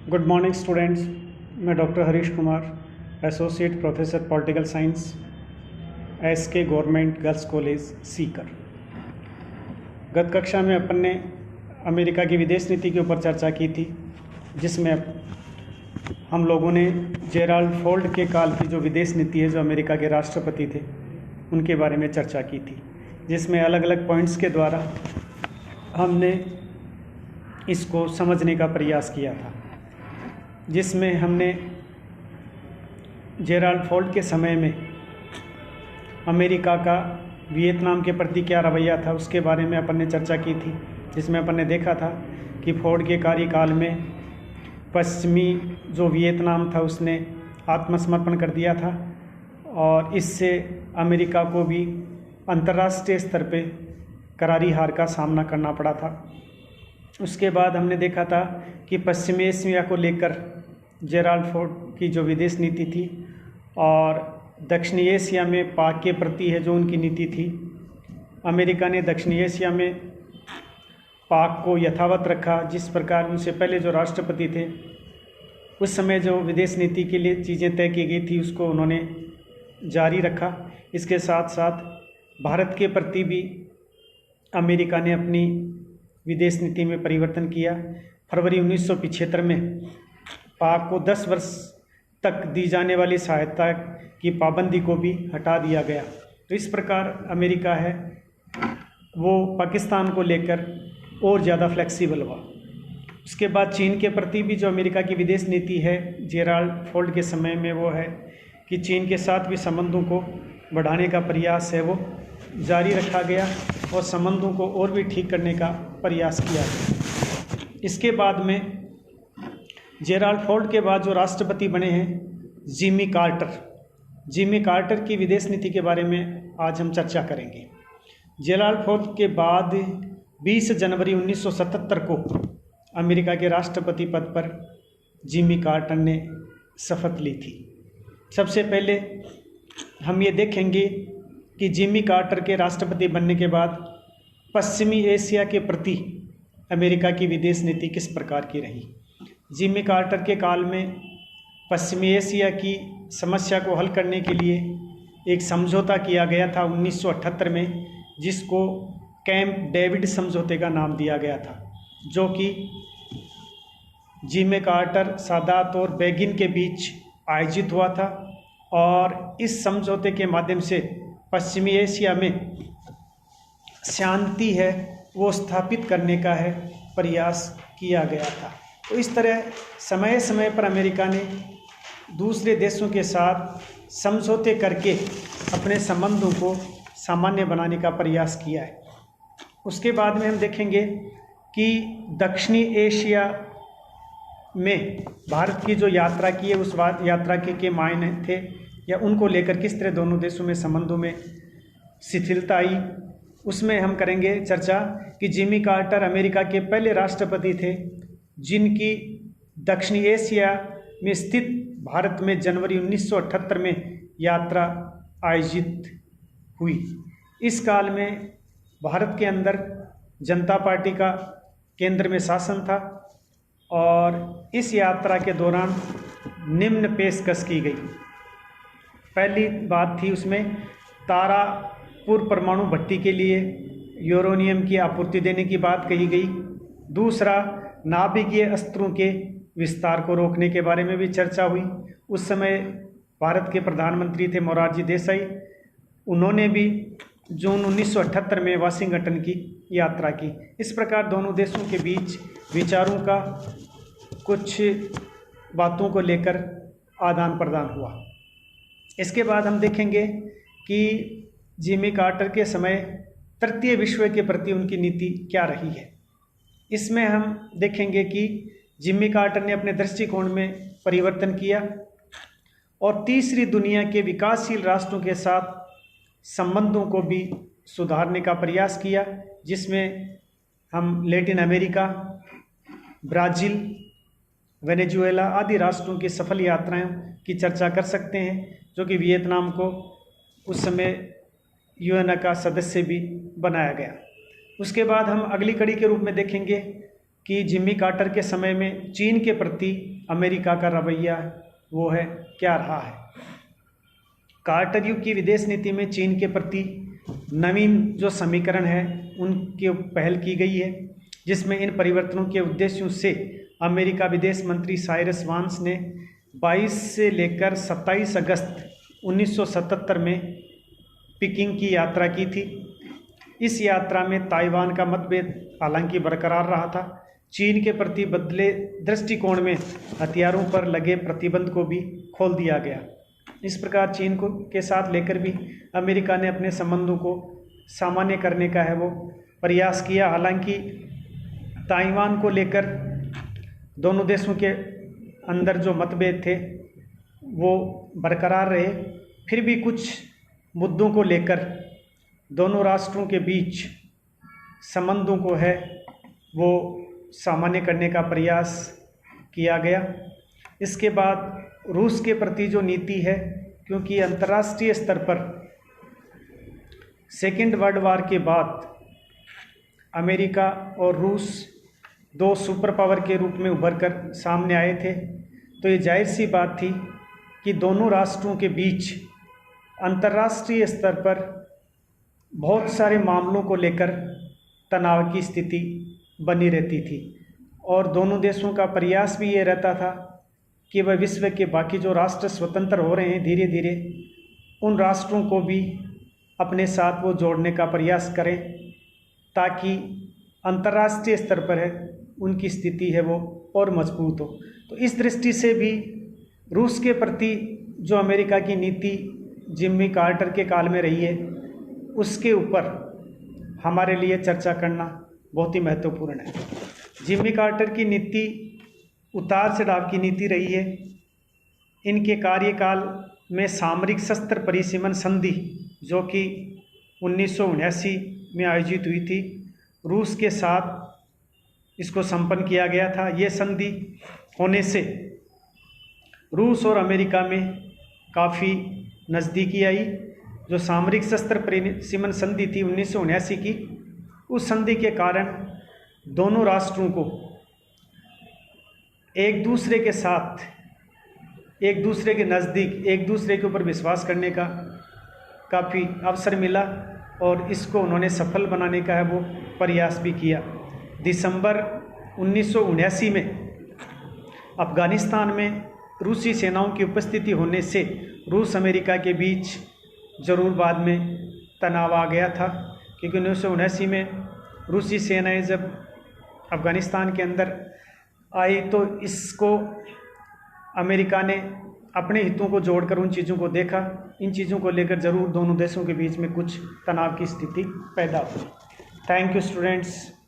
Good morning students. मैं doctor Harish Kumar, associate professor political science, SK government girls college Sikar. गत कक्षा में अपन ने अमेरिका की विदेश नीति के ऊपर चर्चा की थी, जिसमें हम लोगों ने जेराल्ड फोल्ड के काल की जो विदेश नीति है, जो अमेरिका के राष्ट्रपति थे, उनके बारे में चर्चा की थी, जिसमें अलग अलग पॉइंट्स के द्वारा हमने इसको समझने का प्रयास किया था। जिसमें हमने जेराल्ड फोल्ड के समय में अमेरिका का वियतनाम के प्रति क्या रवैया था, उसके बारे में अपन ने चर्चा की थी। जिसमें अपन ने देखा था कि फोर्ड के कार्यकाल में पश्चिमी जो वियतनाम था उसने आत्मसमर्पण कर दिया था, और इससे अमेरिका को भी अंतर्राष्ट्रीय स्तर पे करारी हार का सामना करना पड़ा था। उसके बाद हमने देखा था कि पश्चिमी एशिया को लेकर जेराल्ड फोर्ड की जो विदेश नीति थी, और दक्षिणी एशिया में पाक के प्रति है जो उनकी नीति थी, अमेरिका ने दक्षिणी एशिया में पाक को यथावत रखा। जिस प्रकार उनसे पहले जो राष्ट्रपति थे उस समय जो विदेश नीति के लिए चीज़ें तय की गई थी उसको उन्होंने जारी रखा। इसके साथ साथ भारत के प्रति भी अमेरिका ने अपनी विदेश नीति में परिवर्तन किया। फरवरी 1975 में पाक को 10 वर्ष तक दी जाने वाली सहायता की पाबंदी को भी हटा दिया गया। तो इस प्रकार अमेरिका है वो पाकिस्तान को लेकर और ज़्यादा फ्लेक्सिबल हुआ। उसके बाद चीन के प्रति भी जो अमेरिका की विदेश नीति है जेराल्ड फोल्ड के समय में, वो है कि चीन के साथ भी संबंधों को बढ़ाने का प्रयास है वो जारी रखा गया, और संबंधों को और भी ठीक करने का प्रयास किया गया। इसके बाद में जेराल्ड फोल्ड के बाद जो राष्ट्रपति बने हैं जिमी कार्टर की विदेश नीति के बारे में आज हम चर्चा करेंगे। जेराल्ड फोल्ड के बाद 20 जनवरी 1977 को अमेरिका के राष्ट्रपति पद पर जिमी कार्टर ने शपथ ली थी। सबसे पहले हम ये देखेंगे कि जिमी कार्टर के राष्ट्रपति बनने के बाद पश्चिमी एशिया के प्रति अमेरिका की विदेश नीति किस प्रकार की रही। जिमी कार्टर के काल में पश्चिमी एशिया की समस्या को हल करने के लिए एक समझौता किया गया था 1978 में, जिसको कैंप डेविड समझौते का नाम दिया गया था, जो कि जिमी कार्टर, सादात और बेगिन के बीच आयोजित हुआ था। और इस समझौते के माध्यम से पश्चिमी एशिया में शांति है वो स्थापित करने का है प्रयास किया गया था। तो इस तरह समय समय पर अमेरिका ने दूसरे देशों के साथ समझौते करके अपने संबंधों को सामान्य बनाने का प्रयास किया है। उसके बाद में हम देखेंगे कि दक्षिणी एशिया में भारत की जो यात्रा की है उस यात्रा के मायने थे, या उनको लेकर किस तरह दोनों देशों में संबंधों में शिथिलता आई। उसमें हम करेंगे चर्चा कि जिमी कार्टर अमेरिका के पहले राष्ट्रपति थे जिनकी दक्षिणी एशिया में स्थित भारत में जनवरी 1978 में यात्रा आयोजित हुई। इस काल में भारत के अंदर जनता पार्टी का केंद्र में शासन था, और इस यात्रा के दौरान निम्न पेशकश की गई। पहली बात थी उसमें तारापुर परमाणु भट्टी के लिए यूरेनियम की आपूर्ति देने की बात कही गई। दूसरा, नाभिकीय अस्त्रों के विस्तार को रोकने के बारे में भी चर्चा हुई। उस समय भारत के प्रधानमंत्री थे मोरारजी देसाई, उन्होंने भी जून 1978 में वाशिंगटन की यात्रा की। इस प्रकार दोनों देशों के बीच विचारों का कुछ बातों को लेकर आदान प्रदान हुआ। इसके बाद हम देखेंगे कि जिमी कार्टर के समय तृतीय विश्व के प्रति उनकी नीति क्या रही है। इसमें हम देखेंगे कि जिमी कार्टर ने अपने दृष्टिकोण में परिवर्तन किया और तीसरी दुनिया के विकासशील राष्ट्रों के साथ संबंधों को भी सुधारने का प्रयास किया, जिसमें हम लैटिन अमेरिका, ब्राज़ील, वेनेजुएला आदि राष्ट्रों की सफल यात्राओं की चर्चा कर सकते हैं, जो कि वियतनाम को उस समय यूएन का सदस्य भी बनाया गया। उसके बाद हम अगली कड़ी के रूप में देखेंगे कि जिम्मी कार्टर के समय में चीन के प्रति अमेरिका का रवैया वो है क्या रहा है। कार्टर युग की विदेश नीति में चीन के प्रति नवीन जो समीकरण है उनकी पहल की गई है, जिसमें इन परिवर्तनों के उद्देश्यों से अमेरिका विदेश मंत्री साइरस वांस ने 22 से लेकर 27 अगस्त 1977 में पीकिंग की यात्रा की थी। इस यात्रा में ताइवान का मतभेद हालांकि बरकरार रहा था। चीन के प्रति बदले दृष्टिकोण में हथियारों पर लगे प्रतिबंध को भी खोल दिया गया। इस प्रकार चीन को के साथ लेकर भी अमेरिका ने अपने संबंधों को सामान्य करने का है वो प्रयास किया। हालांकि ताइवान को लेकर दोनों देशों के अंदर जो मतभेद थे वो बरकरार रहे, फिर भी कुछ मुद्दों को लेकर दोनों राष्ट्रों के बीच संबंधों को है वो सामान्य करने का प्रयास किया गया। इसके बाद रूस के प्रति जो नीति है, क्योंकि अंतर्राष्ट्रीय स्तर पर सेकेंड वर्ल्ड वार के बाद अमेरिका और रूस दो सुपर पावर के रूप में उभर कर सामने आए थे, तो ये जाहिर सी बात थी कि दोनों राष्ट्रों के बीच अंतर्राष्ट्रीय स्तर पर बहुत सारे मामलों को लेकर तनाव की स्थिति बनी रहती थी और दोनों देशों का प्रयास भी ये रहता था कि वह विश्व के बाकी जो राष्ट्र स्वतंत्र हो रहे हैं धीरे धीरे उन राष्ट्रों को भी अपने साथ वो जोड़ने का प्रयास करें, ताकि अंतर्राष्ट्रीय स्तर पर है उनकी स्थिति है वो और मजबूत हो। तो इस दृष्टि से भी रूस के प्रति जो अमेरिका की नीति जिम्मी कार्टर के काल में रही है उसके ऊपर हमारे लिए चर्चा करना बहुत ही महत्वपूर्ण है। जिम्मी कार्टर की नीति उतार चढ़ाव की नीति रही है। इनके कार्यकाल में सामरिक शस्त्र परिसीमन संधि जो कि 1979 में आयोजित हुई थी, रूस के साथ इसको संपन्न किया गया था। ये संधि होने से रूस और अमेरिका में काफ़ी नज़दीकी आई। जो सामरिक शस्त्र परिसीमन संधि थी 1979 की, उस संधि के कारण दोनों राष्ट्रों को एक दूसरे के साथ, एक दूसरे के नज़दीक, एक दूसरे के ऊपर विश्वास करने का काफ़ी अवसर मिला और इसको उन्होंने सफल बनाने का है वो प्रयास भी किया। दिसंबर 1979 में अफ़गानिस्तान में रूसी सेनाओं की उपस्थिति होने से रूस अमेरिका के बीच ज़रूर बाद में तनाव आ गया था, क्योंकि 1979 में रूसी सेनाएं जब अफ़गानिस्तान के अंदर आई तो इसको अमेरिका ने अपने हितों को जोड़कर उन चीज़ों को देखा। इन चीज़ों को लेकर ज़रूर दोनों देशों के बीच में कुछ तनाव की स्थिति पैदा हुई। Thank you students.